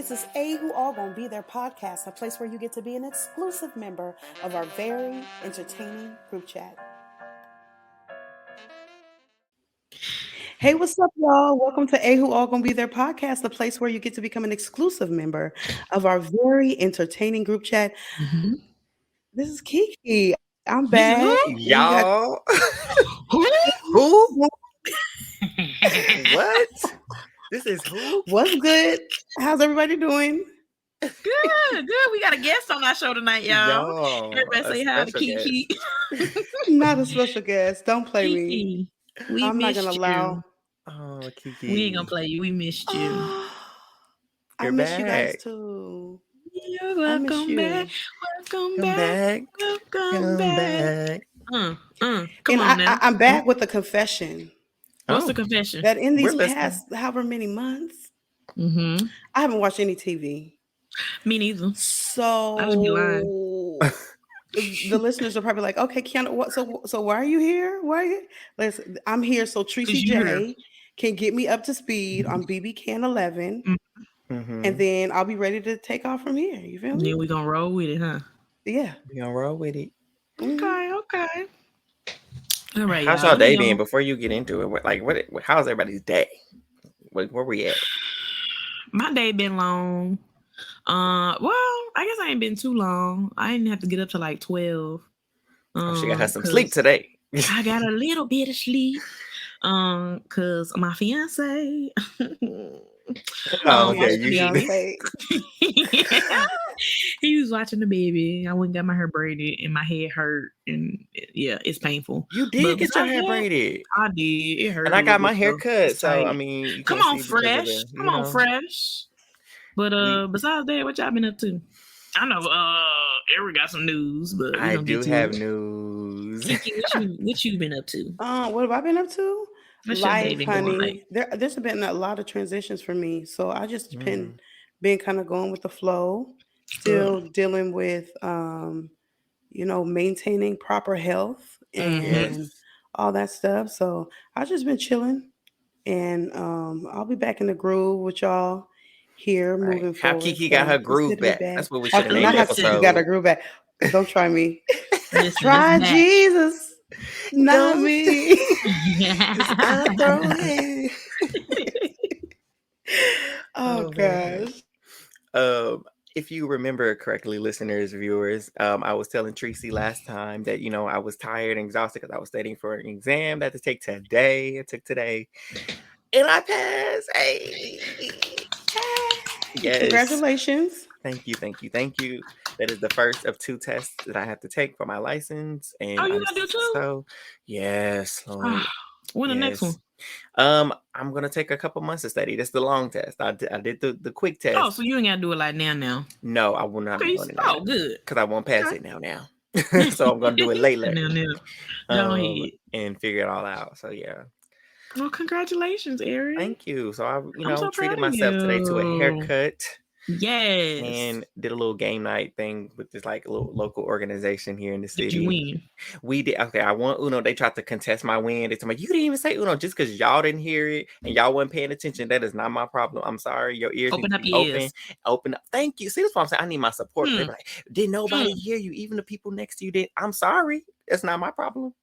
This is A Who All Gonna Be Their podcast, a place where you get to be an exclusive member of our very entertaining group chat. Hey, what's up, y'all? Welcome to A Who All Gonna Be Their podcast, the place where you get to become an exclusive member of our very entertaining group chat. Mm-hmm. This is Kiki. I'm back. Y'all. Who? What? This is who? What's good? How's everybody doing? Good. We got a guest on our show tonight, y'all. Everybody say hi to Kiki. Not a special guest. Don't play Kiki, me. I'm not gonna allow. Oh, Kiki. We ain't gonna play you. We missed you. I miss you guys too. You're welcome back. Welcome back. Welcome back. Come on now. I'm back with a confession. What's the confession? That in these past however many months, I haven't watched any TV. Me neither. So I just be lying. The listeners are probably like, "Okay, Kiana, what? So why are you here? Why are you?" Listen, I'm here so Tracy J can get me up to speed on BBCAN11, and then I'll be ready to take off from here. You feel me? Yeah, we gonna roll with it, huh? Yeah, we gonna roll with it. Okay. All right. How's y'all day been before you get into it? How's everybody's day? Where we at? My day been long. Well, I guess I ain't been too long. I didn't have to get up to like 12. She got her some sleep today. I got a little bit of sleep. Cause my fiance. He was watching the baby. I went and got my hair braided and my head hurt and it's painful. You did get your hair braided. I did. It hurt. And I got my hair cut. So I mean, come on, fresh. Come on, fresh. But besides that, what y'all been up to? I know Eric got some news, but I do have news. Kiki, what you been up to? What have I been up to? What's Life, honey. There's been a lot of transitions for me, so I just been kind of going with the flow. Still dealing with maintaining proper health and all that stuff. So I've just been chilling, and I'll be back in the groove with y'all here moving forward. How Kiki got her groove back. That's what we should have named the episode. Kiki got her groove back. Don't try me. Try Jesus, not me. Oh gosh. If you remember correctly, listeners, viewers, I was telling Tracy last time that, I was tired and exhausted because I was studying for an exam that I had to take today. I took today. And I passed. Hey. Yes. Congratulations. Thank you. That is the first of 2 tests that I have to take for my license. And you gonna do 2? So, yes. Lord. When the next one? I'm gonna take a couple months to study. That's the long test. I did the quick test. Oh, so you ain't gotta do it like now? No, I will not be doing it now. Oh, good. Because I won't pass it now. So I'm gonna do it later. And figure it all out. So yeah. Well, congratulations, Eric. Thank you. So I treated myself today to a haircut. Yes. And did a little game night thing with this like a little local organization here in the city. Did you win? We did. Okay, I won Uno. They tried to contest my win. They told me, you didn't even say Uno just because y'all didn't hear it and y'all wasn't paying attention. That is not my problem. I'm sorry. Your ears open up your ears. Open up. Thank you. See, that's what I'm saying. I need my support. They're like, did nobody hear you? Even the people next to you did. I'm sorry. That's not my problem.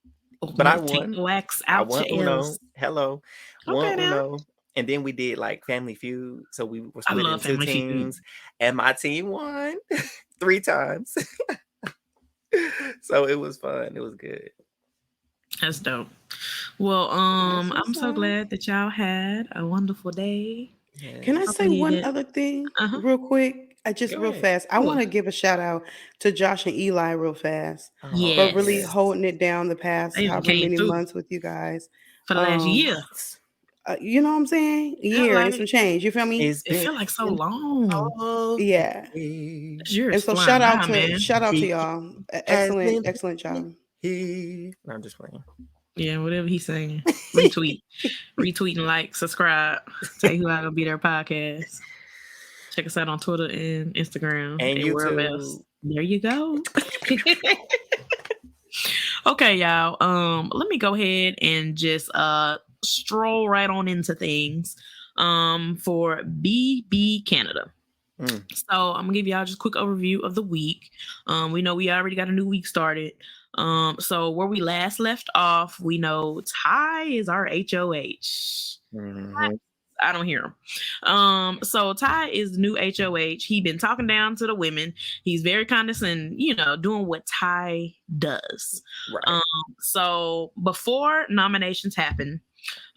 But I won. Take the wax out. I won Uno. Hello. Okay, won Uno. And then we did like Family Feud. So we were split into 2 teams. And my team won 3 times. So it was fun. It was good. That's dope. Well, I'm so glad that y'all had a wonderful day. Yes. Can I say one other thing real quick? Real fast. I want to give a shout out to Josh and Eli real fast. Yes. For really holding it down the past however many months with you guys. For the last year. You know what I'm saying? Year and some change. You feel me? It feel like so long. Yeah. And so shout out to y'all. Excellent job. I'm just playing. Yeah, whatever he's saying. Retweet and like, subscribe. Say Who I Gonna Be Their podcast. Check us out on Twitter and Instagram and wherever else. There you go. Okay, y'all. Let me go ahead and just stroll right on into things. For BB Canada. So I'm gonna give y'all just a quick overview of the week. We know we already got a new week started. So where we last left off, we know Ty is our HOH. I don't hear him. So Ty is the new HOH. He been talking down to the women. He's very condescending, doing what Ty does. Right. So before nominations happen,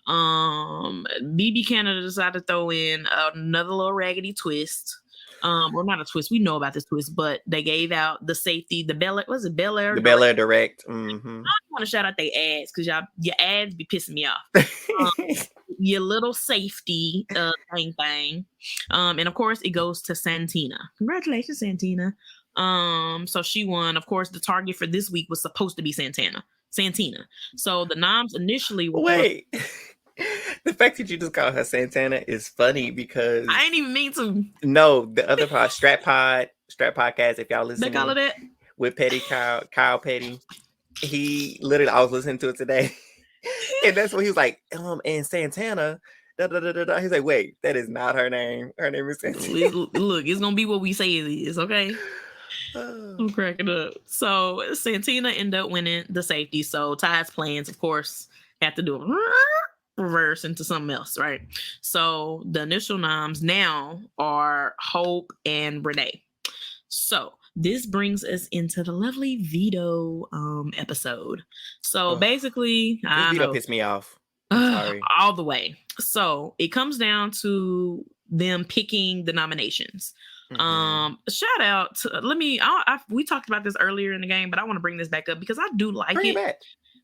BB Canada decided to throw in another little raggedy twist. Or not a twist. We know about this twist, but they gave out the safety, the Bel Air. Was it Bel Air? The Bel Air Direct. I want to shout out their ads because your ads be pissing me off. Your little safety thing. And of course it goes to Santina. Congratulations, Santina. So she won. Of course, the target for this week was supposed to be Santina. So the noms initially were wait. The fact that you just called her Santana is funny because I ain't even mean to. No, the other part, Strap Podcast. If y'all listen, they call it that with Petty Kyle Petty. He literally, I was listening to it today, and that's what he was like. And Santana. He's like, wait, that is not her name. Her name is Santana. Look, it's gonna be what we say it is, okay? I'm cracking up. So Santina ended up winning the safety. So Ty's plans, of course, have to do a reverse into something else, right? So the initial noms now are Hope and Renee. So this brings us into the lovely veto episode. So basically, this veto pissed me off. Sorry. All the way. So it comes down to them picking the nominations. Shout out to we talked about this earlier in the game, but I want to bring this back up because I do like bring it. it back.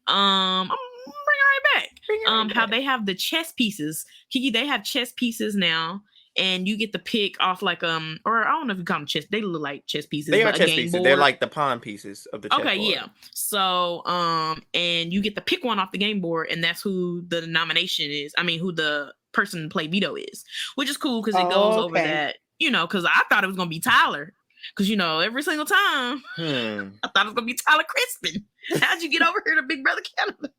I'm bring it right back. How they have the chess pieces. Kiki, they have chess pieces now, and you get to pick off like or I don't know if you call them chess. They look like chess pieces. They are chess pieces. Board. They're like the pawn pieces of the chess board. Yeah. So and you get to pick one off the game board, and that's who the nomination is. I mean, who the person to play veto is, which is cool because it goes over that. Because I thought it was gonna be Tyler. Because every single time I thought it was gonna be Tyler Crispin. How'd you get over here to Big Brother Canada?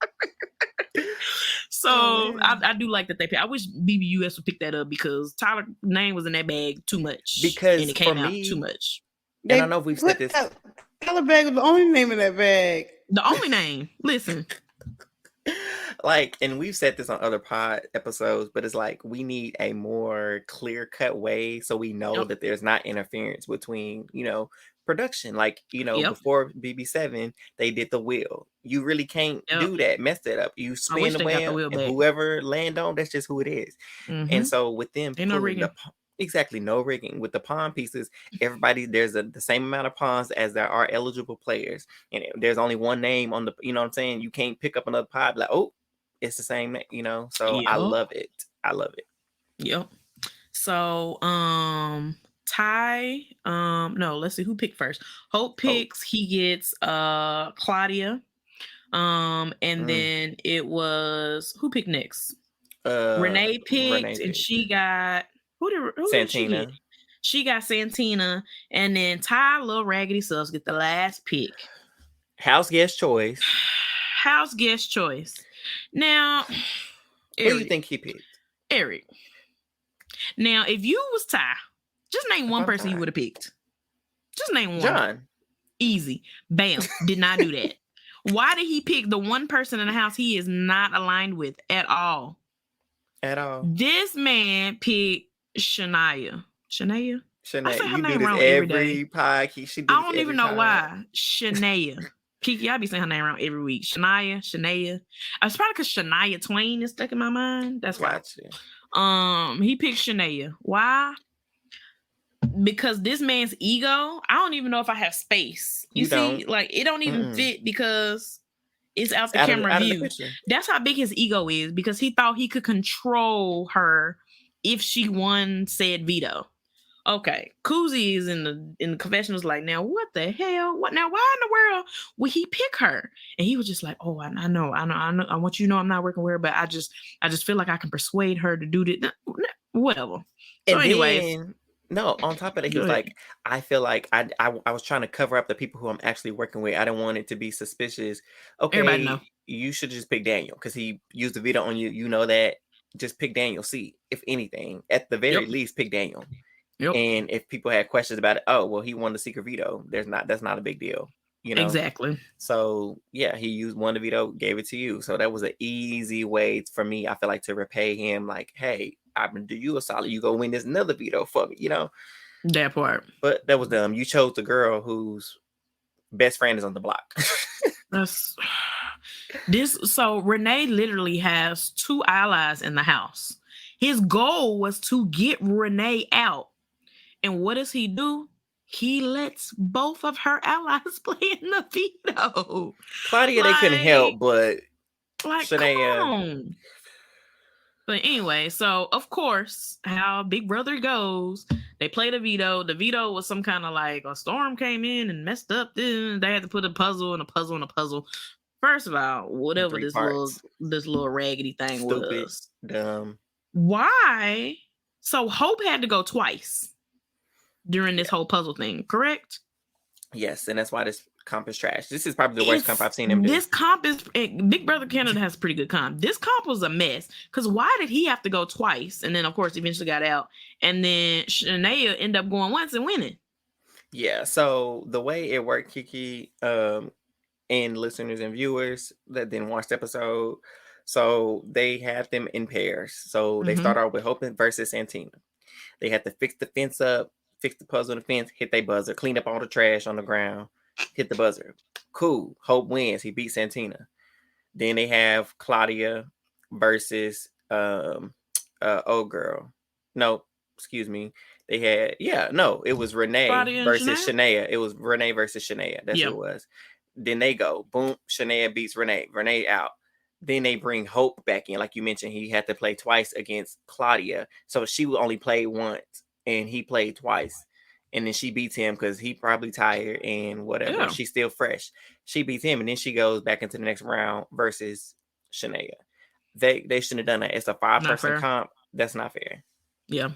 So I do like that they pick. I wish BBUS would pick that up because Tyler's name was in that bag too much. Because and it came out too much. And I don't know if we've said this. Tyler bag was the only name in that bag. The only name. Listen. And we've said this on other pod episodes, but it's like we need a more clear-cut way so we know that there's not interference between, production. Before BB7, they did the wheel. You really can't do that, mess that up. You spin the wheel, and whoever land on, that's just who it is. And so with them, no rigging. Exactly, no rigging. With the pawn pieces, everybody, there's the same amount of pawns as there are eligible players. And there's only one name on the, you know what I'm saying? You can't pick up another pod like, oh, it's the same, So I love it. Yep. So, Ty, no, let's see who picked first. Hope picks, he gets Claudia. And then it was, who picked next? Renee picked, and she got, who Santina. She got Santina, and then Ty, little raggedy sus, get the last pick. House guest choice. Now, Eric, who do you think he picked? Eric. Now, if you was Ty, just name one person you would have picked. Just name one. John. Easy. Bam. Did not do that. Why did he pick the one person in the house he is not aligned with at all? This man picked Shania. Shania, you do this every podcast. I don't even know why. Shania. Kiki, I be saying her name wrong every week. Shania. It's probably because Shania Twain is stuck in my mind. That's why. He picked Shania. Why? Because this man's ego, I don't even know if I have space. You see, it don't even fit because it's out the camera view. That's how big his ego is because he thought he could control her if she won said veto. Okay, Kuzie is in the confessionals like, now what the hell? Why in the world would he pick her? And he was just like, oh, I know. I want you to know I'm not working with her, but I just feel like I can persuade her to do that. Whatever. So anyways. No, on top of that, he was like, I feel like I was trying to cover up the people who I'm actually working with. I don't want it to be suspicious. Okay, everybody know. You should just pick Daniel because he used the veto on you. You know that. Just pick Daniel. See, if anything, at the very least, pick Daniel. Yep. And if people had questions about it, oh well, he won the secret veto. That's not a big deal. Exactly. So yeah, he won the veto, gave it to you. So that was an easy way for me, I feel like, to repay him. Like, hey, I'm gonna do you a solid. You go win this another veto for me, That part. But that was dumb. You chose the girl whose best friend is on the block. So Renee literally has 2 allies in the house. His goal was to get Renee out. And what does he do? He lets both of her allies play in the veto. Claudia, they couldn't help but Shania. Come on. But anyway, so of course, how Big Brother goes, they play the veto. The veto was some kind of like a storm came in and messed up. Then they had to put a puzzle and a puzzle and a puzzle. First of all, whatever this little raggedy thing was. Dumb. Why? So Hope had to go twice during this whole puzzle thing, correct? Yes, and that's why this comp is trash. This is probably the worst comp I've seen him do. This comp is Big Brother Canada has pretty good comp. This comp was a mess because why did he have to go twice and then of course eventually got out and then Shania ended up going once and winning? Yeah, so the way it worked, Kiki, and listeners and viewers that didn't watch the episode, so they had them in pairs. So they start out with Hope versus Santina. They had to fix the fence up, fix the puzzle on the fence, hit their buzzer, clean up all the trash on the ground, hit the buzzer. Cool. Hope wins. He beats Santina. Then they have Claudia versus old girl. No, excuse me. They had it was Renee Claudia versus Shania. It was Renee versus Shania. That's who it was. Then they go, boom, Shania beats Renee. Renee out. Then they bring Hope back in. Like you mentioned, he had to play twice against Claudia. So she would only play once and he played twice. And then she beats him because he probably tired and whatever. Yeah. She's still fresh. She beats him and then she goes back into the next round versus Shania. They shouldn't have done that. It's a 5-person comp. That's not fair. Yeah.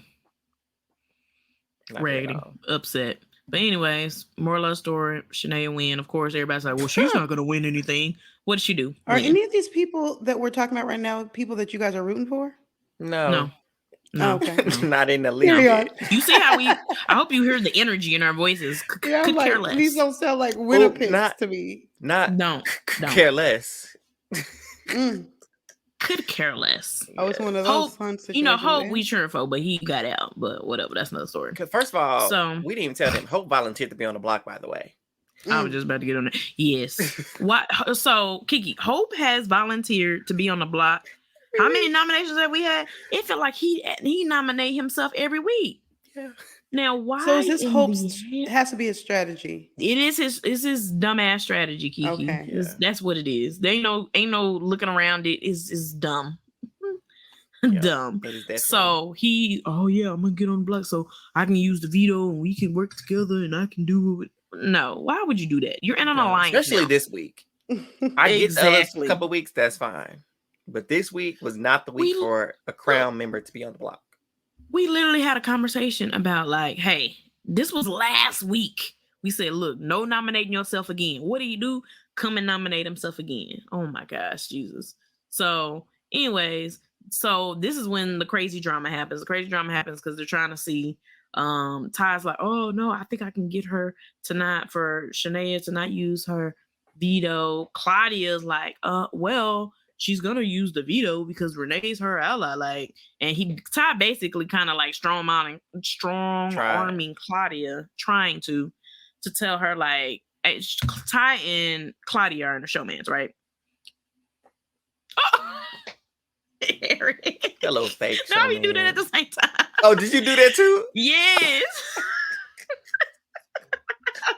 Raggedy. Upset. But anyways, moral of the story, Shania win. Of course, everybody's like, well, she's not going to win anything. What did she do? Are any of these people that we're talking about right now people that you guys are rooting for? No. Oh, okay. Not in the league. You see how I hope you hear the energy in our voices. Could care less. These don't sound like winner picks to me. Don't care less. Could care less. Oh, it's one of those fun situations. Hope we cheering for, but he got out. But whatever, that's another story. Because first of all, we didn't even tell them. Hope volunteered to be on the block, by the way. I was just about to get on it. Yes. What? So Kiki, Hope has volunteered to be on the block. How many nominations have we had? It felt like he nominate himself every week. Yeah. Now why? So is this Hope's? It has to be a strategy. It is his. It's his dumbass strategy, Kiki. Okay. That's what it is. They ain't no looking around it. It's dumb. Dumb. So I'm gonna get on the block so I can use the veto and we can work together and I can do it. No, why would you do that? You're in an alliance, especially this week. I get a couple weeks. That's fine. But this week was not the week for a Crown member to be on the block. We literally had a conversation about like, hey, this was last week. We said, look, no nominating yourself again. What do? Come and nominate himself again. Oh my gosh, Jesus. So anyways, so this is when the crazy drama happens. The crazy drama happens because they're trying to see Ty's like, oh no, I think I can get her tonight for Shania to not use her veto. Claudia's like, well, she's gonna use the veto because Renee's her ally. Like, and Ty basically kind of like strong arming Claudia, trying to tell her like, hey, Ty and Claudia are in the showmans, right? Oh! Hello, fake. No, we do that at the same time. Oh, did you do that too? Yes.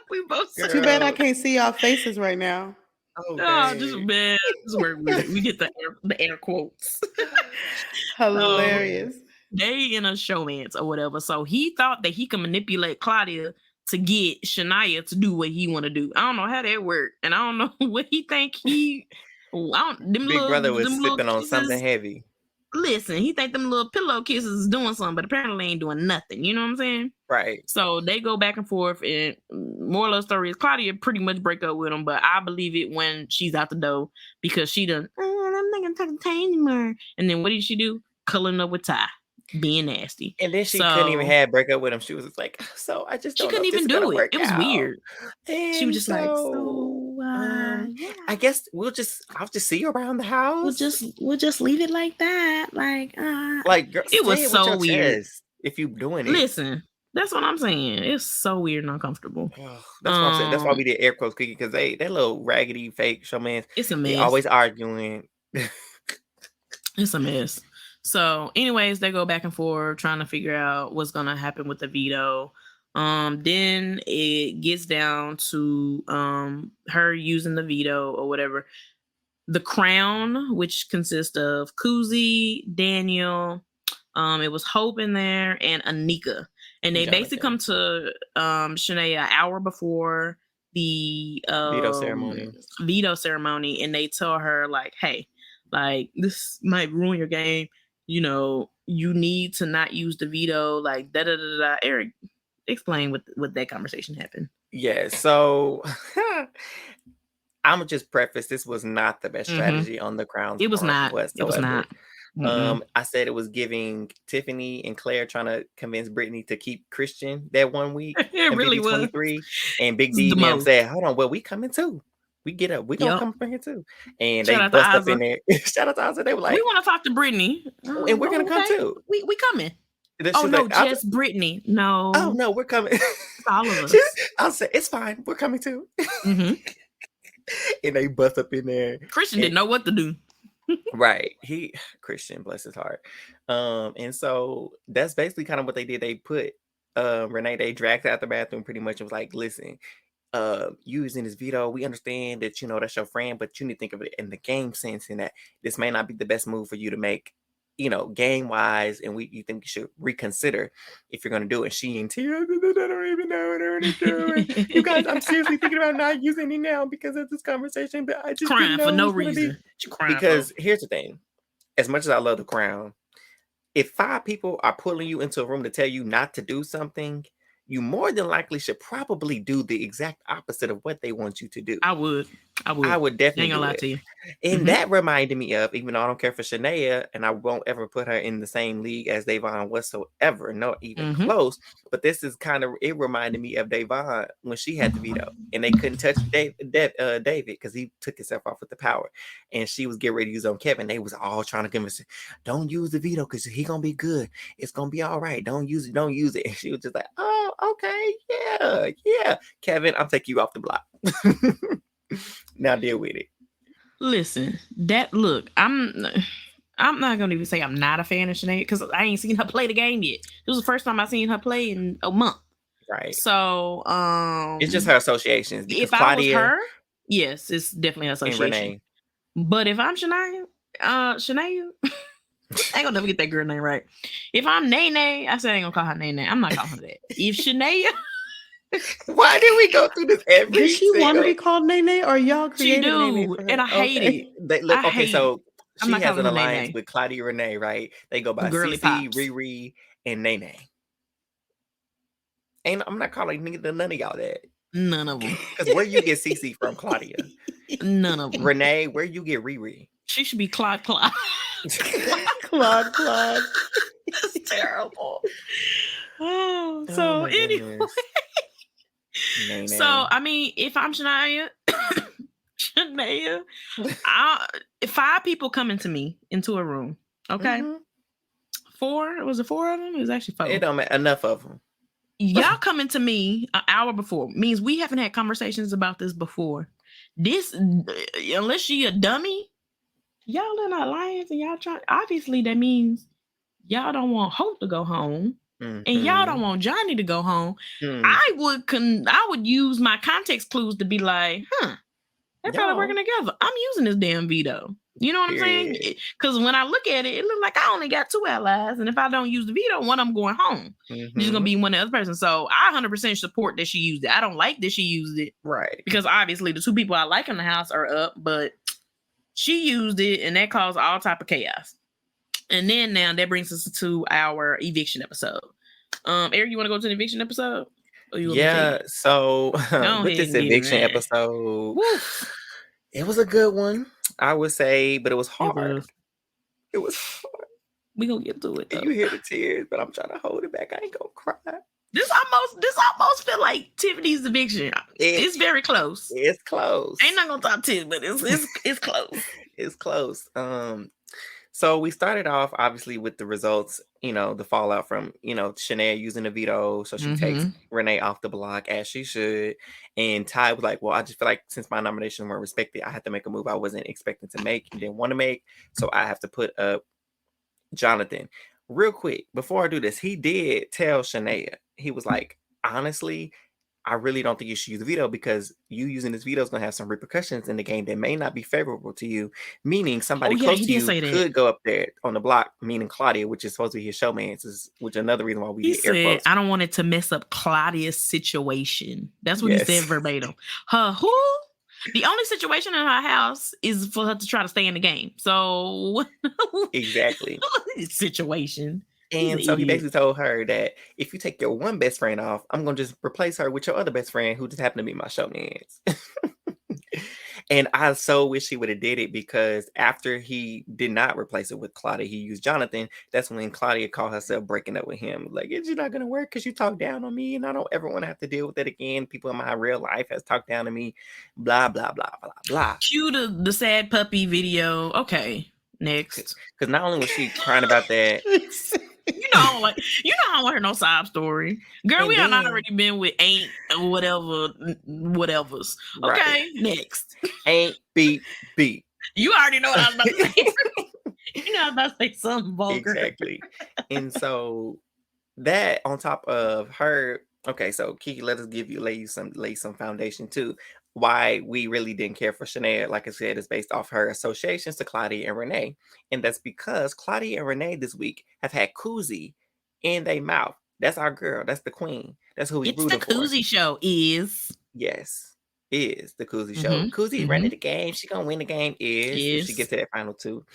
We both. Too bad I can't see y'all faces right now. Oh, just man, this is where we get the air quotes. Hilarious. They in a showmance or whatever. So he thought that he could manipulate Claudia to get Shania to do what he want to do. I don't know how that worked, and I don't know what he think he. Big Brother was sipping on something heavy. Listen, he think them little pillow kisses is doing something, but apparently ain't doing nothing. You know what I'm saying? Right. So they go back and forth, and moral of the story is Claudia pretty much break up with him, but I believe it when she's out the door because she done, I'm not gonna talk to Ty anymore. And then what did she do? Cuddling up with Ty. being nasty. And then she couldn't even break up with him. She was just like, so I just don't know if this is gonna work out. It was weird. And she was just yeah. I guess I'll just see you around the house. We'll just leave it like that. Like girl, it was so weird. If you doing it. Listen, that's what I'm saying. It's so weird and uncomfortable. That's what I'm saying. That's why we did air quotes cookie, because that little raggedy fake showman. It's a mess. They always arguing. It's a mess. So, anyways, they go back and forth trying to figure out what's gonna happen with the veto. Then it gets down to her using the veto or whatever. The crown, which consists of Kuzie, Daniel, it was Hope in there, and Anika. And they basically come to Shanae an hour before the veto ceremony, and they tell her, like, hey, like, this might ruin your game. You know, you need to not use the veto, like, da-da-da-da. Eric, explain what that conversation happened. Yeah, so I'm gonna just preface, this was not the best strategy on the crown's It was not. whatsoever. It was not. I said it was giving Tiffany and Claire trying to convince Brittany to keep Christian that 1 week. It really was. And Big D and said, hold on, well, we coming too. We get up. We gonna come from here too. And they bust up in there. Shout out to Ozzy. They were like, we want to talk to Brittany. And we're gonna come too. We coming. Oh no, like, just Brittany. No. Oh no, we're coming. All of us. I'll say it's fine. We're coming too. And they bust up in there. Christian didn't know what to do. Right. Christian, bless his heart. And so that's basically kind of what they did. They put Renee, they dragged her out the bathroom pretty much and was like, listen, using this veto, we understand that, you know, that's your friend, but you need to think of it in the game sense, and that this may not be the best move for you to make, you know, game wise, and you think you should reconsider if you're going to do it. She in tears, I don't even know what I'm doing. You guys, I'm seriously thinking about not using it now because of this conversation, but I just crying for no reason. Because here's the thing, as much as I love the crown, if 5 people are pulling you into a room to tell you not to do something, you more than likely should probably do the exact opposite of what they want you to do. I would definitely. Ain't gonna lie to you. And that reminded me of, even though I don't care for Shania, and I won't ever put her in the same league as Davon whatsoever, not even close. But this is it reminded me of Davon when she had the veto, and they couldn't touch David because he took himself off with the power, and she was getting ready to use on Kevin. They was all trying to convince her, don't use the veto because he gonna be good. It's gonna be all right. Don't use it. And she was just like, oh, okay, yeah. Kevin, I'm taking you off the block. Now deal with it. Listen, I'm not gonna even say I'm not a fan of Shanae because I ain't seen her play the game yet. It was the first time I seen her play in a month. Right. So it's just her associations. If Claudia, I was her, yes, it's definitely her association. Renee. But if I'm Shania, I ain't gonna never get that girl name right. If I'm Nene, I said I ain't gonna call her Nene. I'm not calling her that. If Shania. Why did we go through this every Did she want to be called Nene, or y'all created Nene for her? And I hate it. So she has an alliance with Claudia Renee, right? They go by Cece, Riri, and Nene. And I'm not calling none of y'all that. None of them. Because where you get Cece from, Claudia? None of them. Renee, where you get Riri? She should be Claude. Claude. That's terrible. So anyway. So I mean, if I'm Shania, if 5 people coming to me into a room, okay, 4, was it 4 of them? It was actually 4. It don't matter, enough of them. Y'all coming to me an hour before means we haven't had conversations about this before. This, unless she a dummy, y'all in an alliance and y'all trying. Obviously, that means y'all don't want Hope to go home. And y'all don't want Johnny to go home. I would use my context clues to be like, they're probably working together. I'm using this damn veto. You know what I'm saying? Because when I look at it, it looks like I only got 2 allies, and if I don't use the veto, one of them going home. It's gonna be one of the other person. So I 100% support that she used it. I don't like that she used it, right? Because obviously the 2 people I like in the house are up, but she used it, and that caused all type of chaos. And then now that brings us to our eviction episode. Eric, you want to go to the eviction episode? So with this eviction episode, it was a good one, I would say, but it was hard. It was hard. We gonna get to it though. You hear the tears, but I'm trying to hold it back. I ain't gonna cry. This almost feel like Tiffany's eviction. It's very close. It's close. Ain't not gonna top 10, but it's close. It's close. So we started off obviously with the results, the fallout from, Shanae using the veto. So she takes Renee off the block as she should. And Ty was like, well, I just feel like since my nominations weren't respected, I had to make a move I wasn't expecting to make and didn't want to make. So I have to put up Jonathan. Real quick, before I do this, he did tell Shanae, he was like, honestly, I really don't think you should use the veto because you using this veto is going to have some repercussions in the game that may not be favorable to you. Meaning somebody close to you could go up there on the block, meaning Claudia, which is supposed to be his showman, which is another reason why we did air quotes. I don't want it to mess up Claudia's situation. That's what he said verbatim. Who? The only situation in her house is for her to try to stay in the game. So exactly. Situation. And so he basically told her that if you take your one best friend off, I'm going to just replace her with your other best friend who just happened to be my showmans. And I so wish he would have did it because after he did not replace it with Claudia, he used Jonathan. That's when Claudia called herself breaking up with him. Like, it's not going to work because you talk down on me and I don't ever want to have to deal with it again. People in my real life has talked down to me. Blah, blah, blah, blah, blah. Cue the sad puppy video. Okay, next. Because not only was she crying about that. I don't want to hear no sob story. Girl, and we have not already been with ain't whatevers. Okay, right. Next. Ain't beat. You already know what I was about to say. I was about to say something vulgar. Exactly. And so that on top of her, okay, so Kiki, let us lay some foundation too. Why we really didn't care for Shanae, like I said, is based off her associations to Claudia and Renee. And that's because Claudia and Renee this week have had Kuzie in their mouth. That's our girl. That's the queen. That's who we rooting for. It's the Kuzie show is. Yes, is the Kuzie show. Kuzie running the game. She gonna win the game if she gets to that final two.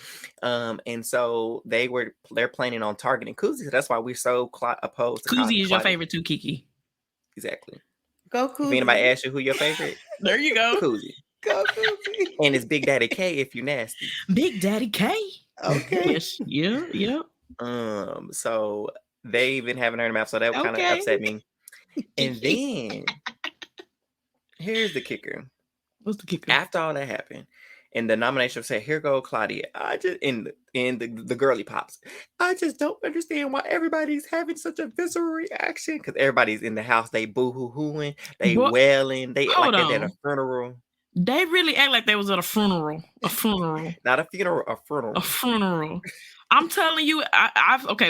And so they're planning on targeting Kuzie. So that's why we're so opposed to Kuzie is your favorite too, Kiki. Exactly. Go Kuzie. If anybody asks you who your favorite, there you go. Kuzie. Go Kuzie. And it's Big Daddy K if you nasty. Big Daddy K. Okay. Yes. Yeah. So they've been having her in the mouth, so that kind of upset me. And then here's the kicker. What's the kicker? After all that happened, and the nomination said, "Here go Claudia." I just in the girly pops. I just don't understand why everybody's having such a visceral reaction because everybody's in the house. They boo-hoo-hooing, they wailing, they act like they're at a funeral. They really act like they was at a funeral. A funeral. Not a funeral, a funeral. A funeral. I'm telling you,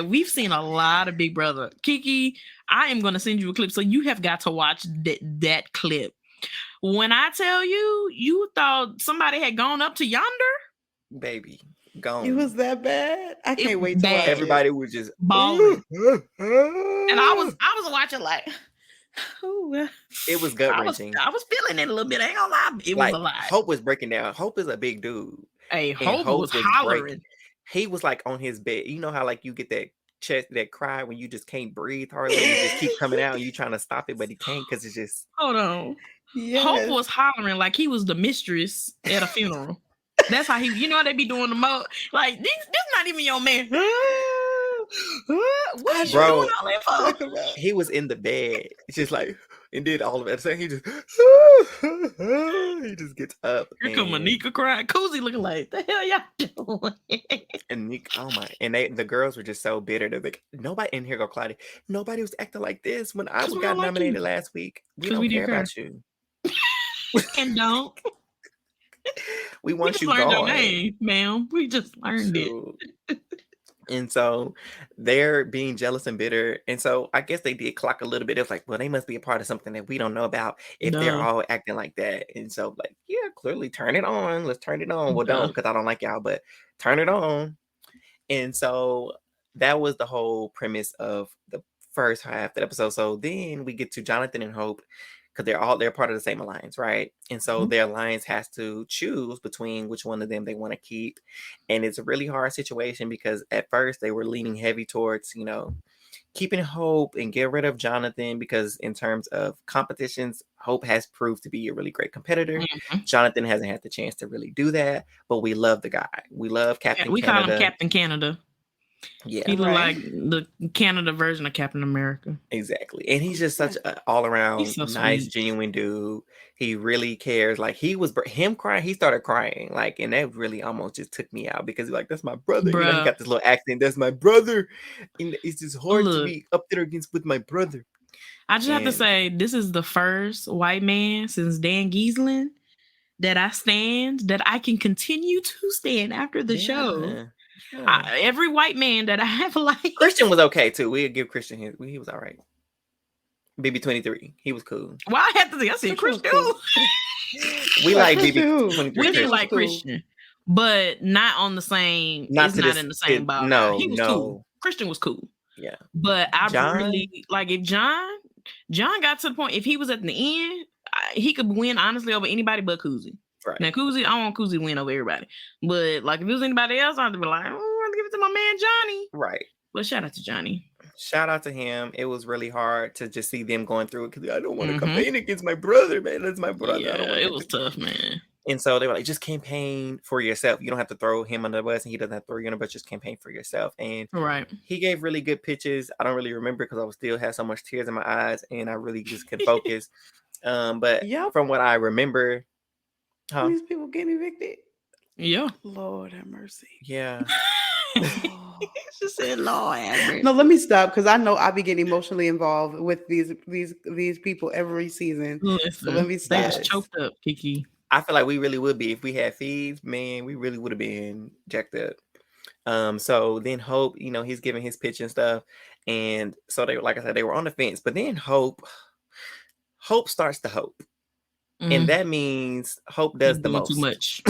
we've seen a lot of Big Brother. Kiki, I am going to send you a clip, so you have got to watch that clip. When I tell you, you thought somebody had gone up to yonder? Baby, gone. It was that bad? I can't wait to watch everybody was just bawling. And I was watching like, ooh. It was gut-wrenching. I was feeling it a little bit. I ain't gonna lie. It was a lot. Hope was breaking down. Hope is a big dude. Hey, Hope was hollering. He was like on his bed. You know how like you get that chest, that cry when you just can't breathe hardly. You just keep coming out and you trying to stop it, but he can't because it's just. Hold on. Yes. Hope was hollering like he was the mistress at a funeral. That's how he. You know how they be doing the most. Like this not even your man. What you doing all that for? He was in the bed. It's just like and did all of it. So he just gets up. Here come Anika crying. Kuzie looking like the hell y'all doing? And the girls were just so bitter. They're like, nobody in here go Claudia. Nobody was acting like this when I got nominated last week. We don't care about you. And don't. We want you learned gone. Your name, ma'am. We just learned it. And so they're being jealous and bitter. And so I guess they did clock a little bit. It was like, well, they must be a part of something that we don't know about if they're all acting like that. And so like, yeah, clearly turn it on. Let's turn it on. Well, don't because I don't like y'all, but turn it on. And so that was the whole premise of the first half of the episode. So then we get to Jonathan and Hope because they're part of the same alliance, right? And so their alliance has to choose between which one of them they want to keep. And it's a really hard situation because at first they were leaning heavy towards, keeping Hope and get rid of Jonathan because in terms of competitions, Hope has proved to be a really great competitor. Mm-hmm. Jonathan hasn't had the chance to really do that, but we love the guy. We love Captain Canada. We call him Captain Canada. Yeah. He looked like the Canada version of Captain America. Exactly. And he's just such an all around so nice, sweet. genuine dude. He really cares. Like him crying, he started crying. Like, and that really almost just took me out because he's like, that's my brother. Bruh. You know, he got this little accent, that's my brother. And it's just hard to be up there against with my brother. I just have to say, this is the first white man since Dan Giesling that I can continue to stand after the show. Yeah. Every white man that I have liked. Christian was okay too. We'll give Christian he was all right. BB23, he was cool. Well, I have to say, I said Christian. Cool. We like BB23. We did like Christian, but not on the same. Not in the same ball. No, he was cool. Christian was cool. Yeah, but I really like if John got to the point. If he was at the end, he could win honestly over anybody but Kuzie. Right. Now Kuzie, I want Kuzie to win over everybody. But like if it was anybody else, I'd be like, I'm gonna give it to my man Johnny. Right. But shout out to Johnny. Shout out to him. It was really hard to just see them going through it because I don't want to campaign against my brother, man. That's my brother. Yeah, it was tough, man. And so they were like, just campaign for yourself. You don't have to throw him under the bus, and he doesn't have to throw you under the bus. Just campaign for yourself. And he gave really good pitches. I don't really remember because I was still had so much tears in my eyes, and I really just couldn't focus. But from what I remember, these people getting evicted. Yeah. Lord have mercy. Yeah. She said, "Lord have mercy." No, let me stop because I know I be getting emotionally involved with these people every season. Listen, so let me stop. They just choked up, Kiki. I feel like we really would be if we had feeds, man. We really would have been jacked up. So then Hope, he's giving his pitch and stuff, and so they, like I said, they were on the fence. But then Hope starts to hope, and that means Hope does the most. Too much.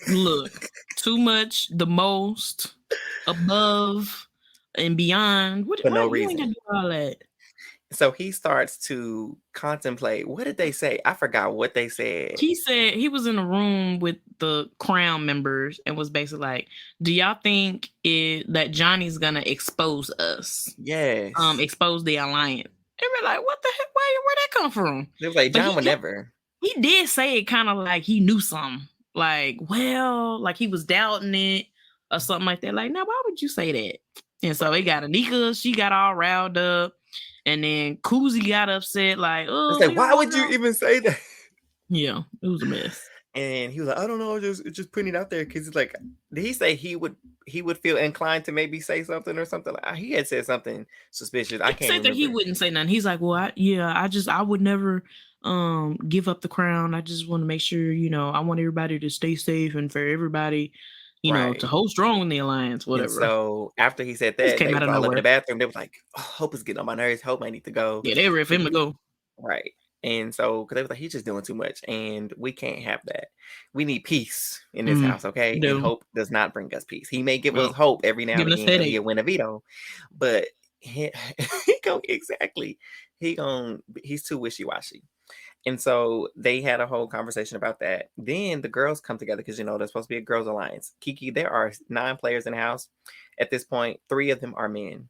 Look, too much, the most, above and beyond. For no reason. You ain't gonna do all that? So he starts to contemplate. What did they say? I forgot what they said. He said he was in a room with the Crown members and was basically like, do y'all think that Johnny's gonna expose us? Yes. Expose the alliance. They were like, what the heck? Where'd that come from? They was like, John would never. He did say it kind of like he knew something. Like, well, like he was doubting it or something like that. Like, now why would you say that? And so they got Anika, she got all riled up. And then Kuzie got upset, like, oh. It's like, why would you even say that? Yeah, it was a mess. And he was like, I don't know, just putting it out there because it's like, did he say he would feel inclined to maybe say something or something? Like, he had said something suspicious. I can't remember. That he wouldn't say nothing. He's like, well, I would never give up the crown. I just want to make sure, I want everybody to stay safe and for everybody, to hold strong in the alliance, whatever. And so after he said that, they were all up in the bathroom. They was like, oh, Hope is getting on my nerves. Hope I need to go. Yeah, they were for him to go. Right. And so, because they was like, he's just doing too much, and we can't have that. We need peace in this house, okay? And Hope does not bring us peace. He may give us hope every now and again. He'll win a veto, but he's too wishy-washy. And so they had a whole conversation about that. Then the girls come together because, there's supposed to be a girls' alliance. Kiki, there are 9 players in the house. At this point, 3 of them are men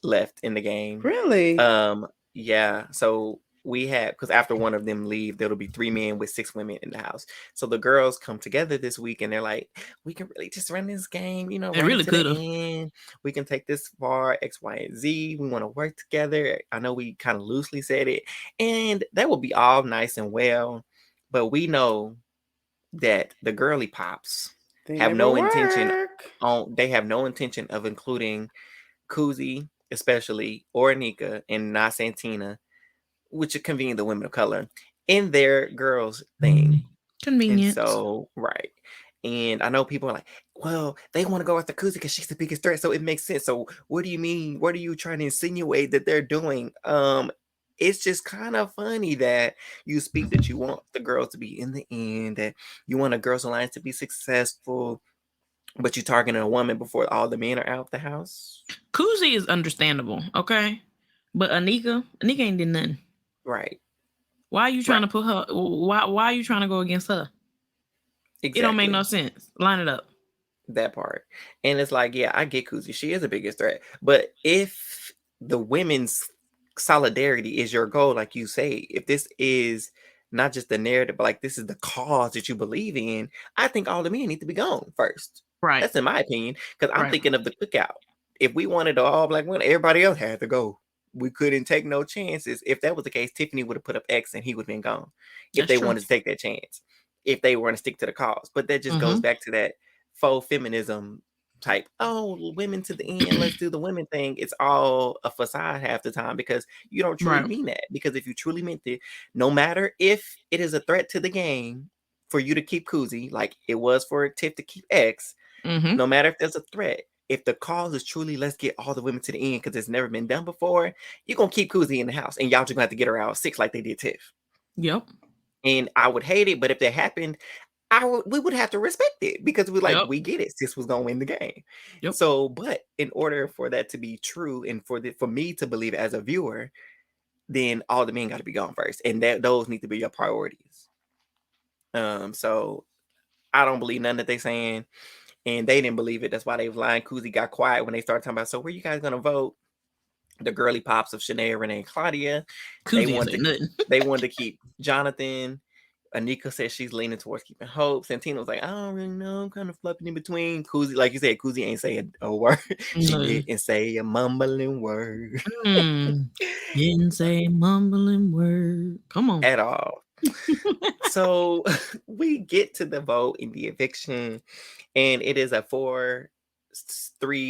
left in the game. Really? Yeah. So we have, because after one of them leave, there'll be 3 men with 6 women in the house. So the girls come together this week and they're like, we can really just run this game, they really could have. We can take this far, X, Y, and Z. We want to work together. I know we kind of loosely said it, and that will be all nice and well, but we know that the girly pops have no intention of including Kuzie, especially, or Anika, and not Santina, which would convene the women of color in their girls thing. Convenient. So, right. And I know people are like, well, they want to go after Kuzie because she's the biggest threat. So it makes sense. So what do you mean? What are you trying to insinuate that they're doing? It's just kind of funny that you speak that you want the girls to be in the end, that you want a girls' alliance to be successful, but you're targeting a woman before all the men are out the house. Kuzie is understandable, okay? But Anika ain't did nothing. Right. Why are you trying to put her? Why are you trying to go against her? Exactly. It don't make no sense. Line it up. That part. And it's like, yeah, I get Kuzie. She is the biggest threat. But if the women's solidarity is your goal, like you say, if this is not just the narrative, but like this is the cause that you believe in, I think all the men need to be gone first. Right. That's in my opinion. Because I'm thinking of the cookout. if we wanted an all black winner, everybody else had to go. We couldn't take no chances. If that was the case, Tiffany would have put up X and he would have been gone. If That's they true. wanted to take that chance, if they were going to stick to the cause. But that just goes back to that faux feminism type. Oh, women to the end. Let's do the women thing. It's all a facade half the time because you don't truly mean that. Because if you truly meant it, no matter if it is a threat to the game for you to keep Kuzie, like it was for Tiff to keep X, no matter if there's a threat, if the cause is truly let's get all the women to the end because it's never been done before, you're going to keep Kuzie in the house and y'all just going to have to get her out 6 like they did Tiff. Yep. And I would hate it, but if that happened, we would have to respect it because we're like, we get it. Sis was going to win the game. Yep. So, but in order for that to be true and for me to believe it as a viewer, then all the men got to be gone first. And those need to be your priorities. So I don't believe none that they saying. And they didn't believe it. That's why they was lying. Kuzie got quiet when they started talking about, so where you guys going to vote? The girly pops of Shanae, Renee, and Claudia. They wanted to keep Jonathan. Anika said she's leaning towards keeping Hope. Santina was like, I don't really know. I'm kind of flipping in between. Kuzie, like you said, Kuzie ain't say a word. She didn't say a mumbling word. Didn't say a mumbling word. Come on. At all. So we get to the vote in the eviction, and it is a 4-3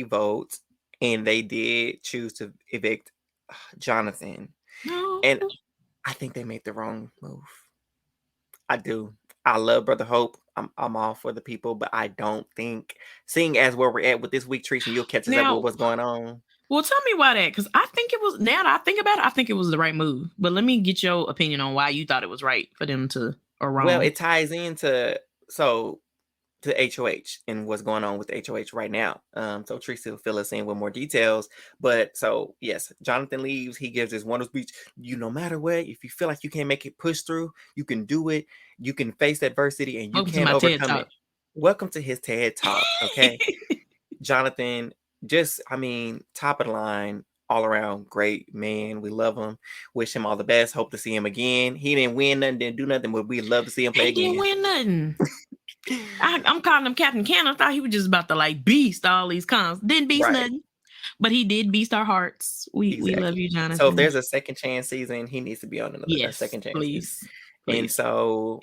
vote, and they did choose to evict Jonathan. No. And I think they made the wrong move. I do. I love Brother Hope. I'm all for the people, but I don't think, seeing as where we're at with this week, Teresa, you'll catch us up with what's going on. Well, tell me why that, because I think it was, now that I think about it, I think it was the right move. But let me get your opinion on why you thought it was right for them to, or wrong. Well, it ties into, to HOH and what's going on with HOH right now. So Teresa will fill us in with more details. But so, yes, Jonathan leaves. He gives this wonderful speech. No matter what, if you feel like you can't make it push through, you can do it. You can face adversity and you can overcome it. Welcome to his TED Talk, okay? Jonathan, top of the line, all around great man. We love him. Wish him all the best. Hope to see him again. He didn't win nothing, didn't do nothing, but we'd love to see him play again. He didn't win nothing. I'm calling him Captain Cannon. I thought he was just about to beast all these cons. Didn't beast nothing. But he did beast our hearts. We love you, Jonathan. So if there's a second chance season, he needs to be on another second chance. Please. And so,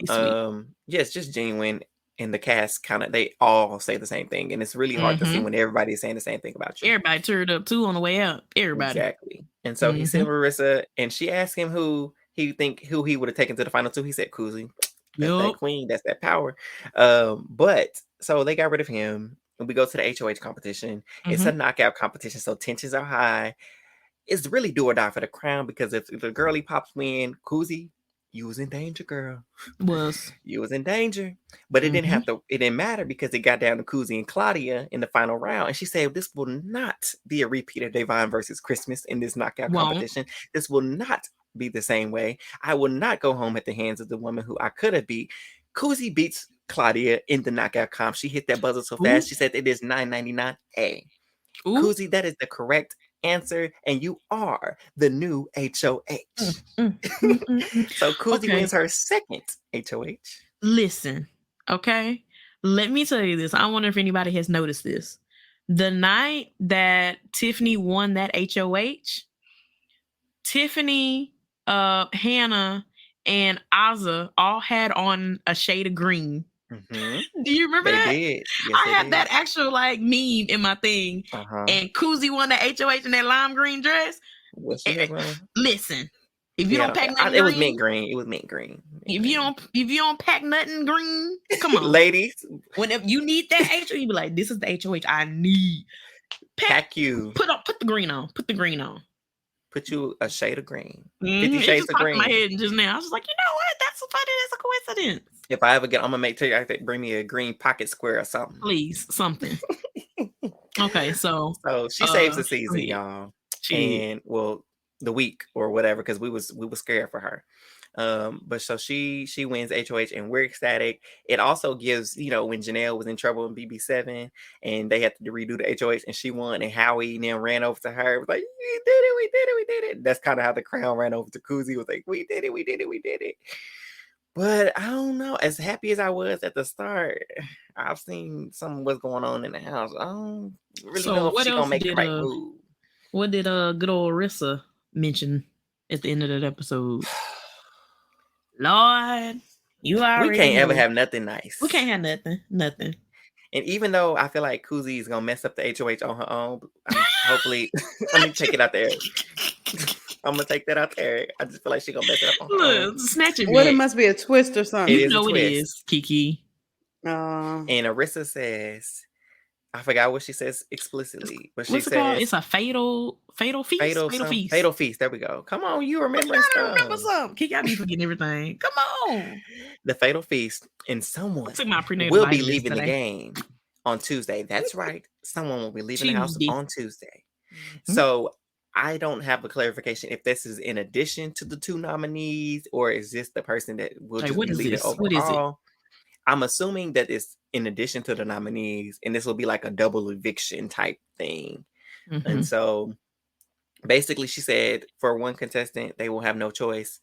it's just genuine. And the cast they all say the same thing. And it's really hard to see when everybody's saying the same thing about you. Everybody turned up too on the way out. Everybody. Exactly. And so he said Marissa, and she asked him who he would have taken to the final 2. He said Kuzie. That's that queen. That's that power. But so they got rid of him. And we go to the HOH competition. It's a knockout competition. So tensions are high. It's really do or die for the crown, because if the girly pops win, Kuzie, you was in danger, girl. You was in danger. But it didn't matter, because it got down to Kuzie and Claudia in the final round. And she said, this will not be a repeat of Devon versus Christmas in this knockout competition. This will not be the same way. I will not go home at the hands of the woman who I could have beat. Kuzie beats Claudia in the knockout comp. She hit that buzzer so fast. She said it is 999A. Kuzie, that is the correct answer, and you are the new HOH. So Kuzie wins her second HOH. Listen, okay? Let me tell you this. I wonder if anybody has noticed this. The night that Tiffany won that HOH, Tiffany, Hannah, and Azza all had on a shade of green. Do you remember that? Did. Yes, I had that actual meme in my thing. And Kuzie won the HOH in that lime green dress. What's she wearing? Listen, if you don't pack nothing green, it was mint green. It was mint green. If you don't pack nothing green, come on, ladies. Whenever you need that HOH, you be like, this is the HOH I need. Pack you. Put the green on. Put the green on. Put you a shade of green. 50 shades of green. In my head just now. I was just like, you know what? That's so funny. That's a coincidence. If I ever get, I'm gonna tell you, I think bring me a green pocket square or something. Please, something. Okay, so she saves the season, y'all. The week or whatever, because we was scared for her. But so she wins HOH, and we're ecstatic. It also gives, when Janelle was in trouble in BB7 and they had to redo the HOH and she won, and Howie then ran over to her, was like, we did it. That's kind of how the crown ran over to Kuzie, was like, we did it. But I don't know. As happy as I was at the start, I've seen some of what's going on in the house. I don't really know if what she else gonna make the did right move. what did good old Rissa mention at the end of that episode? Lord, you already We can't know. ever have nothing nice. We can't have nothing. And even though I feel like Kuzie is gonna mess up the HOH on her own, hopefully, let me take it out there. I'm gonna take that out there. I just feel like she's gonna mess it up on her own. Look, snatch it What, it back. must be a twist or something. It You is know a it twist. is, Kiki. And Arissa says, I forgot what she says explicitly, but she What's it says called? It's a fatal feast. Fatal feast. There we go. Come on, you remember I stuff. remember something. Kiki, I be forgetting everything. Come on. The fatal feast, and someone Took my prenatal will be vitamins leaving the today. game on Tuesday. That's right. Someone will be leaving the house Tuesday. on Tuesday. So I don't have a clarification if this is in addition to the 2 nominees, or is this the person that will just be leaving overall? What is it? I'm assuming that it's in addition to the nominees, and this will be like a double eviction type thing. And so basically she said for one contestant, they will have no choice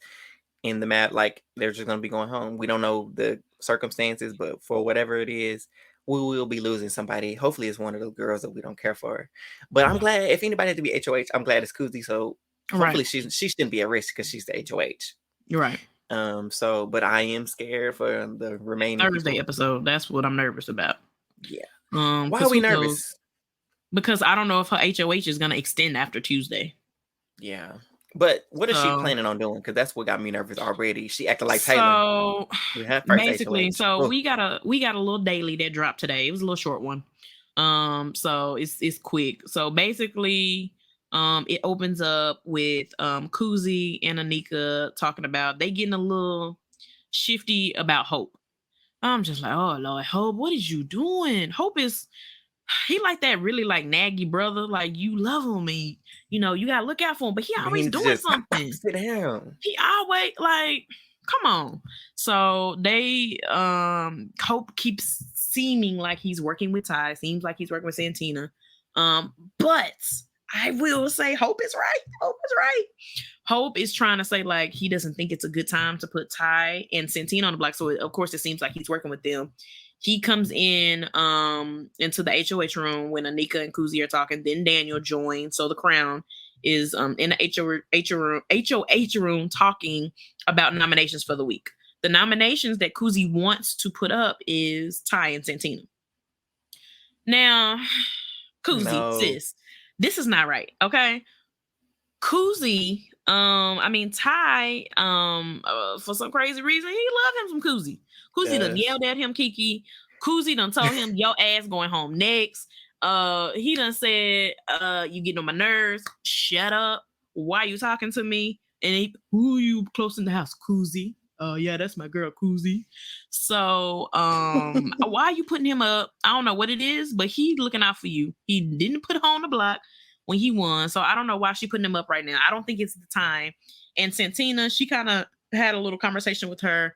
in the map. Like, they're just going to be going home. We don't know the circumstances, but for whatever it is, we will be losing somebody. Hopefully it's one of the girls that we don't care for. But I'm glad, if anybody had to be HOH, I'm glad it's Kuzie. So hopefully she shouldn't be at risk because she's the HOH. You're right. So, but I am scared for the remaining Thursday episode. That's what I'm nervous about. Yeah. Why are we nervous? Because I don't know if her HOH is going to extend after Tuesday. Yeah. But what is she planning on doing? Because that's what got me nervous already. She acted like Taylor. So basically, we got a little daily that dropped today. It was a little short one. So it's quick. So basically, it opens up with Kuzie and Anika talking about they getting a little shifty about Hope. I'm just like, oh Lord, Hope, what is you doing? Hope is he like that really like naggy brother, like you love him, you know, you gotta look out for him, but he always doing something. Sit down. He always like, come on. So they Hope keeps seeming like he's working with Ty, seems like he's working with Santina. But I will say Hope is right. Hope is trying to say like he doesn't think it's a good time to put Ty and Santina on the block. So of course it seems like he's working with them. He comes in into the HOH room when Anika and Kuzie are talking. Then Daniel joins. So the Crown is in the HOH room talking about nominations for the week. The nominations that Kuzie wants to put up is Ty and Santina. Now, Kuzie, sis, this is not right, okay? Kuzie, Ty, for some crazy reason, he loved him from Kuzie. Kuzie done yelled at him, Kiki. Kuzie done told him, your ass going home next. He done said, you getting on my nerves. Shut up. Why you talking to me? And who you close in the house? Kuzie. Yeah, that's my girl, Kuzie. So, why are you putting him up? I don't know what it is, but he looking out for you. He didn't put her on the block when he won. So I don't know why she putting him up right now. I don't think it's the time. And Santina, she kind of had a little conversation with her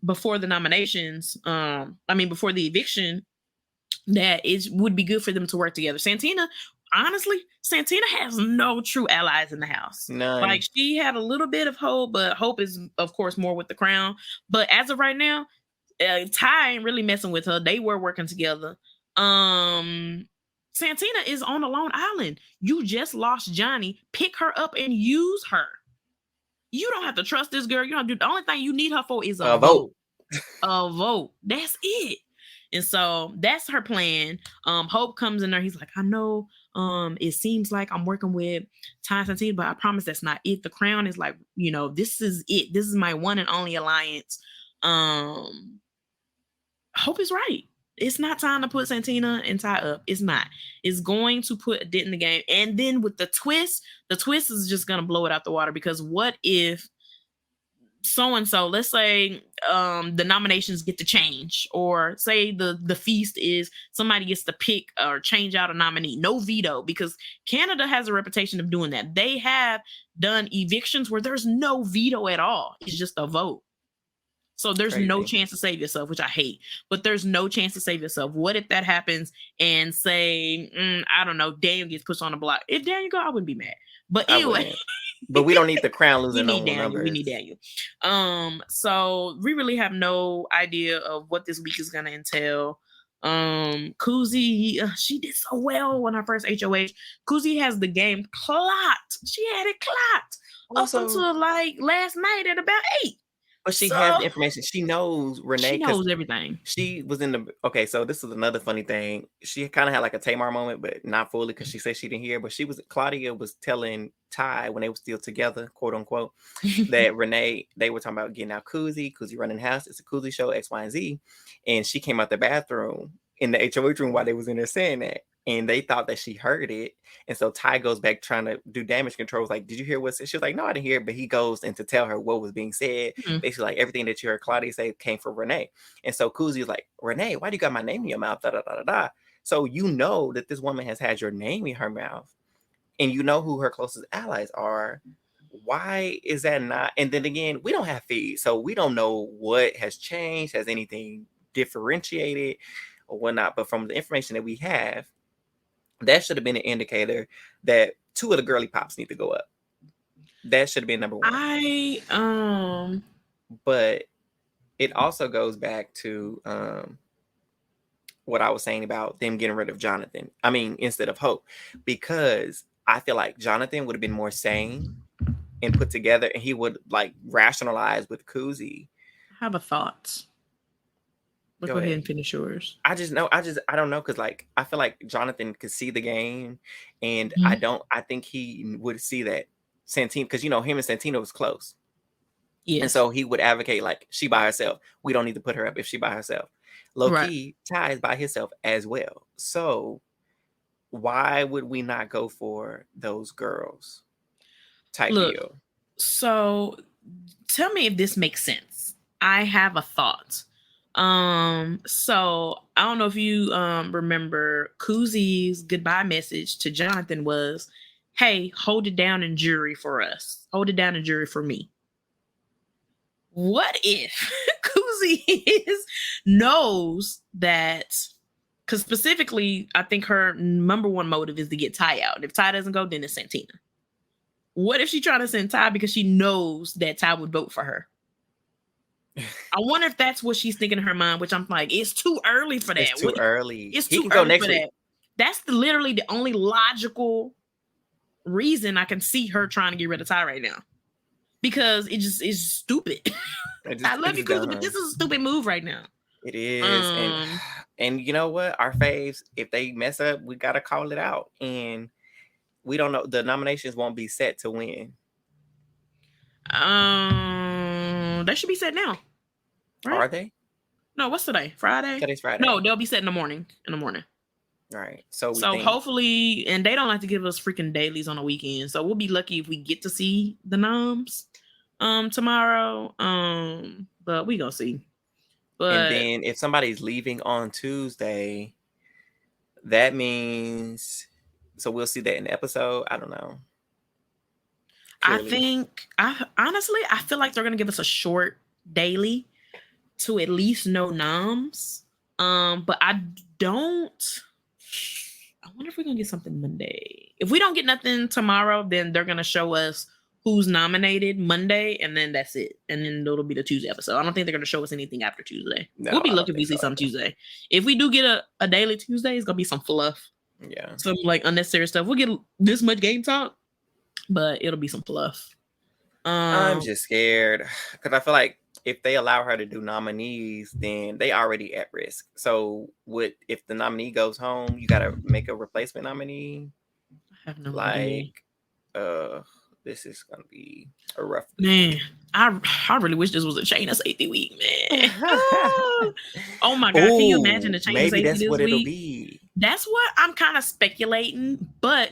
before the nominations. Before the eviction, that it would be good for them to work together. Santina has no true allies in the house. None. Like, she had a little bit of Hope, but Hope is, of course, more with the Crown. But as of right now, Ty ain't really messing with her. They were working together. Santina is on a lone island. You just lost Johnny. Pick her up and use her. You don't have to trust this girl. You don't do. The only thing you need her for is a vote. A vote. That's it. And so that's her plan. Hope comes in there. He's like, I know it seems like I'm working with Ty and Santina, but I promise that's not it. The Crown is like, this is it. This is my one and only alliance. Hope is right. It's not time to put Santina and Ty up. It's not. It's going to put a dent in the game. And then with the twist is just going to blow it out the water, because what if so-and-so, let's say the nominations get to change, or say the feast is somebody gets to pick or change out a nominee. No veto, because Canada has a reputation of doing that. They have done evictions where there's no veto at all. It's just a vote. So there's no chance to save yourself, which I hate. But there's no chance to save yourself. What if that happens and say, I don't know, Daniel gets pushed on the block? If Daniel go, I wouldn't be mad. But anyway. But we don't need the crown losing no more numbers. We need Daniel. So we really have no idea of what this week is going to entail. Kuzie, she did so well on her first HOH. Kuzie has the game clocked. She had it clocked also, up until like last night at about 8. But she has the information. She knows Renee. She knows everything. She was in the... Okay, so this is another funny thing. She kind of had like a Tamar moment, but not fully because she said she didn't hear. But Claudia was telling Ty when they were still together, quote unquote, that Renee, they were talking about getting out Kuzie running the house. It's a Kuzie show, X, Y, and Z. And she came out the bathroom in the HOH room while they was in there saying that. And they thought that she heard it. And so Ty goes back trying to do damage control. Was like, did you hear what said? She was like, no, I didn't hear it. But he goes in to tell her what was being said. Basically, like everything that you heard Claudia say came from Renee. And so Kuzie was like, Renee, why do you got my name in your mouth? Da, da, da, da, da. So you know that this woman has had your name in her mouth. And you know who her closest allies are. Why is that not? And then again, we don't have feeds. So we don't know what has changed. Has anything differentiated or whatnot? But from the information that we have, that should have been an indicator that 2 of the girly pops need to go up. That should have been number 1. But it also goes back to what I was saying about them getting rid of Jonathan. I mean, instead of Hope, because I feel like Jonathan would have been more sane and put together, and he would like rationalize with Kuzie. I have a thought. Go ahead and finish yours. I don't know, because like I feel like Jonathan could see the game, and I think he would see that Santino, because him and Santino was close. Yeah. And so he would advocate like she by herself. We don't need to put her up if she by herself. Low-key, Ty is by himself as well. So why would we not go for those girls type deal? So tell me if this makes sense. I have a thought. So I don't know if you remember Kuzie's goodbye message to Jonathan was, hey, hold it down in jury for us. Hold it down in jury for me. What if Kuzie knows that, because specifically, I think her number 1 motive is to get Ty out. If Ty doesn't go, then it's Santina. What if she trying to send Ty because she knows that Ty would vote for her? I wonder if that's what she's thinking in her mind, which I'm like, it's too early for that. It's too early. It's too early for that. That's literally the only logical reason I can see her trying to get rid of Ty right now. Because it just is stupid. I love you, Kuzie, but this is a stupid move right now. It is. And you know what? Our faves, if they mess up, we got to call it out. And we don't know. The nominations won't be set to win. They should be set now. Right? Are they? No, what's today? Friday? Today's Friday. No, they'll be set in the morning. All right. So hopefully, and they don't like to give us freaking dailies on the weekend. So we'll be lucky if we get to see the noms tomorrow. But we gonna see. But and then if somebody's leaving on Tuesday, that means we'll see that in the episode. I don't know. Clearly. I feel like they're gonna give us a short daily to at least know noms. But I wonder if we're gonna get something Monday. If we don't get nothing tomorrow, then they're gonna show us who's nominated Monday, and then that's it. And then it'll be the Tuesday episode. I don't think they're gonna show us anything after Tuesday. No, we'll be lucky if we see some Tuesday. If we do get a daily Tuesday, it's gonna be some fluff. Yeah. Some like unnecessary stuff. We'll get this much game talk, but it'll be some fluff. I'm just scared because I feel like if they allow her to do nominees, then they already at risk. So if the nominee goes home, you gotta make a replacement nominee? I have no idea. This is gonna be a rough week. Man, I really wish this was a chain of safety week, man. Oh my god, can you imagine the chain of safety this week? Maybe that's what it'll be. That's what I'm kind of speculating, but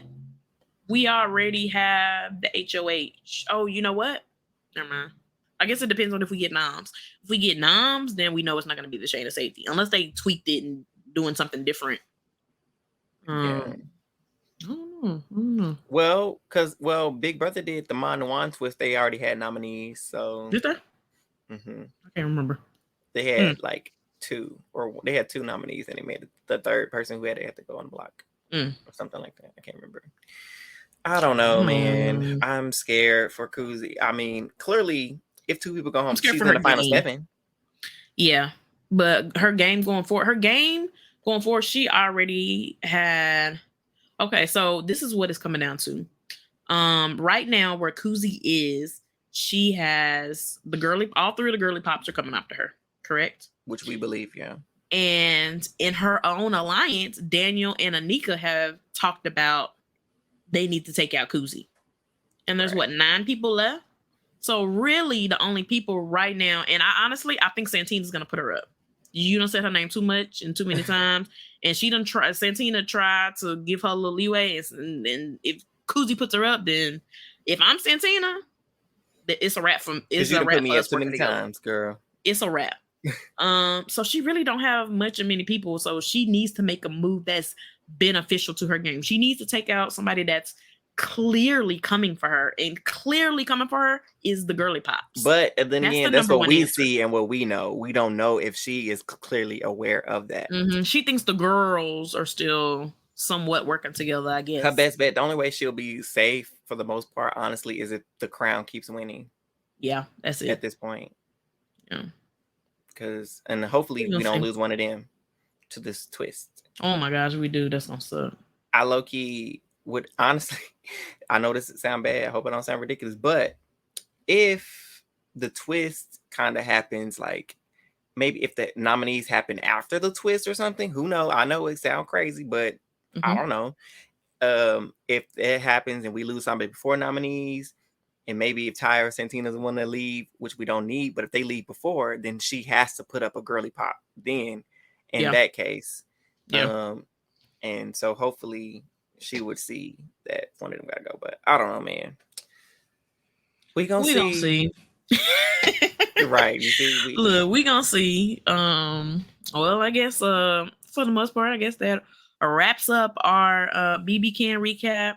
we already have the HOH. Oh, you know what? Never mind. I guess it depends on if we get noms. If we get noms, then we know it's not going to be the chain of safety. Unless they tweaked it and doing something different. Yeah. I don't know. Well, Big Brother did the Mon Juan twist. They already had nominees. So did they? I can't remember. They had like two nominees, and they made the third person who had to go on the block or something like that. I can't remember. I don't know, man. I'm scared for Kuzie. I mean, clearly, if two people go home, she's in the final 7. Yeah, but her game going forward, she already had. Okay, so this is what it's coming down to. Right now, where Kuzie is, she has all 3 of the girly pops are coming after her. Correct? Which we believe, yeah. And in her own alliance, Daniel and Anika have talked about they need to take out Kuzie. And there's 9 people left. So really the only people right now, and I think Santina's gonna put her up. You don't say her name too much and too many times. And Santina tried to give her a little leeway. And if Kuzie puts her up, then if I'm Santina, it's a wrap it's a wrap for us too many times, girl. It's a wrap. So she really don't have many people. So she needs to make a move that's beneficial to her game. She needs to take out somebody that's clearly coming for her, and clearly coming for her is the girly pops. But then again, that's what we see and what we know. We don't know if she is clearly aware of that. She thinks the girls are still somewhat working together, I guess. Her best bet, the only way she'll be safe for the most part, honestly, is if the crown keeps winning. Yeah, that's it. At this point. Yeah. And hopefully we don't lose one of them to this twist. Oh my gosh, we do. That's gonna suck. I low-key would honestly, I know this sound bad. I hope I don't sound ridiculous, but if the twist kind of happens, like maybe if the nominees happen after the twist or something, who knows? I know it sounds crazy, but I don't know. If it happens and we lose somebody before nominees, and maybe if Ty or Santina's the one to leave, which we don't need, but if they leave before, then she has to put up a girly pop then in that case. And so hopefully she would see that one of them gotta go. But I don't know, man. We gonna see. You're right. You see, Look, we gonna see. Well, I guess for the most part, I guess that wraps up our BBCAN recap.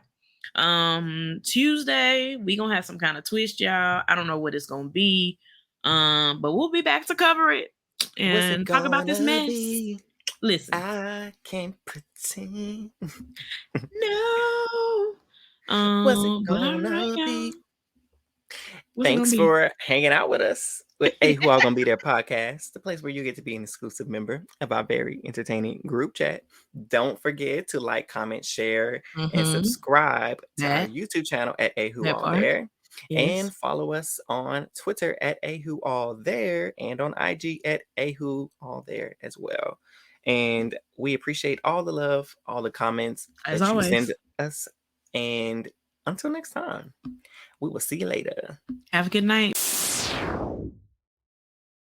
Tuesday we gonna have some kind of twist, y'all. I don't know what it's gonna be, but we'll be back to cover it and talk about this mess. Listen, I can't pretend. No. What's it gonna be? Thanks for hanging out with us with A Who All Gonna Be There podcast, the place where you get to be an exclusive member of our very entertaining group chat. Don't forget to like, comment, share, and subscribe to our YouTube channel at A Who All There. Yes. And follow us on Twitter at A Who All There, and on IG at A Who All There as well. And we appreciate all the love, all the comments as that always. You send us. And until next time, we will see you later. Have a good night.